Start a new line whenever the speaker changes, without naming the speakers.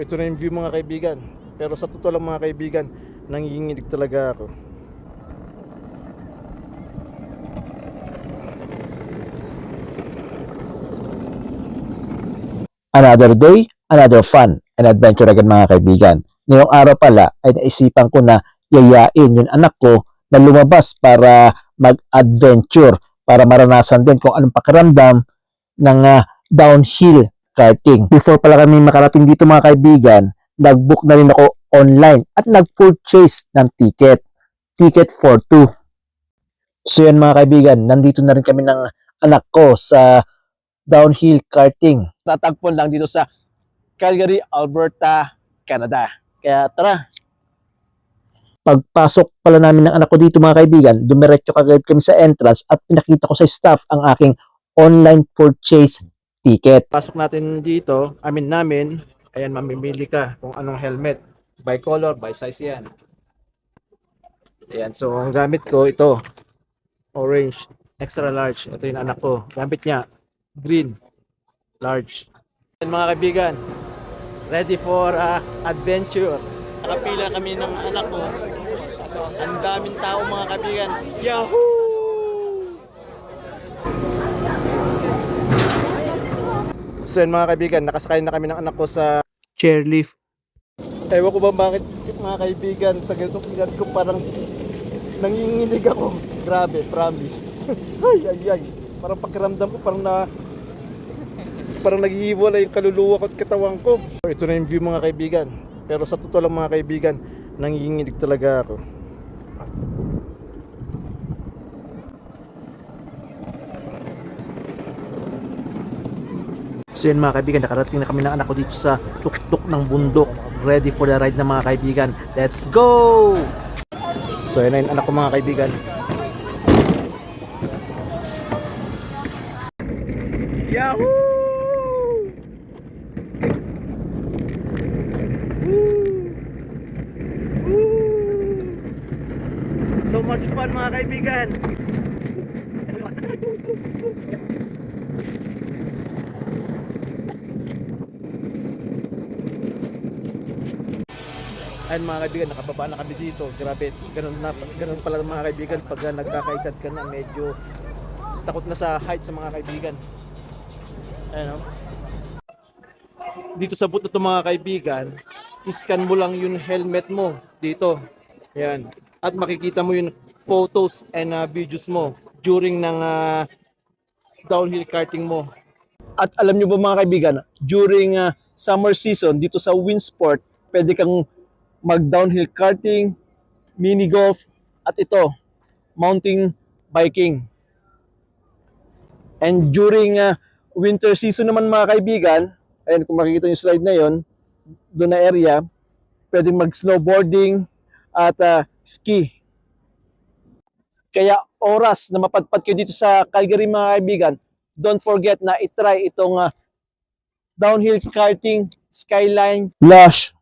Ito na yung view mga kaibigan. Pero sa totoo lang mga kaibigan, nanginginig talaga ako.
Another day, another fun and adventure again mga kaibigan. Ngayong araw pala ay naisipan ko na yayain yung anak ko na lumabas para mag-adventure, para maranasan din kung anong pakiramdam ng downhill karting. Before pala kami makarating dito mga kaibigan, nag-book na rin ako online at nag-purchase ng ticket. Ticket for two. So yan mga kaibigan, nandito na rin kami ng anak ko sa downhill karting. Tatagpon lang dito sa Calgary, Alberta, Canada. Kaya tara. Pagpasok pala namin ng anak ko dito mga kaibigan, dumiretso kagad kami sa entrance at pinakita ko sa staff ang aking online purchase ticket.
Pasok natin dito, namin, ayan, mamimili ka kung anong helmet. By color, by size yan. Ayan, so ang gamit ko ito, orange, extra large. Ito yung anak ko. Gamit niya, green, large. Ayan mga kaibigan, ready for adventure. Nakapila kami ng anak ko. Ang daming tao mga kaibigan. Yahoo! So yun mga kaibigan, nakasakay na kami ng anak ko sa chairlift. Ewan ko ba bakit mga kaibigan, sa ganitong edad ko parang nanginginig ako. Grabe, promise. ay. Parang pakiramdam ko parang naghihiwalay yung kaluluwa ko at katawan ko. So, ito na yung view mga kaibigan. Pero sa totoo lang mga kaibigan, nanginginig talaga ako. So yun mga kaibigan, nakarating na kami ng anak ko dito sa tuktok ng bundok. Ready for the ride na mga kaibigan. Let's go! So yun na yung anak ko mga kaibigan. Yahoo! So much fun mga kaibigan. Ayun mga kaibigan, nakababa na kami dito. Grabe, ganun pala mga kaibigan pag nagkakaedad ka na, medyo takot na sa height sa mga kaibigan. Ayun, dito sa boot na ito mga kaibigan, iscan mo lang yung helmet mo dito. Ayan. At makikita mo yung photos and videos mo during ng downhill karting mo. At alam nyo ba mga kaibigan, during summer season dito sa Winsport, pwede kang mag-downhill karting, mini golf, at ito, mountain biking. And during winter season naman mga kaibigan, ayan kung makikita yung slide na yon, doon na area, pwedeng mag-snowboarding at ski. Kaya oras na mapadpad kayo dito sa Calgary mga kaibigan, don't forget na itry itong downhill karting Skyline Lush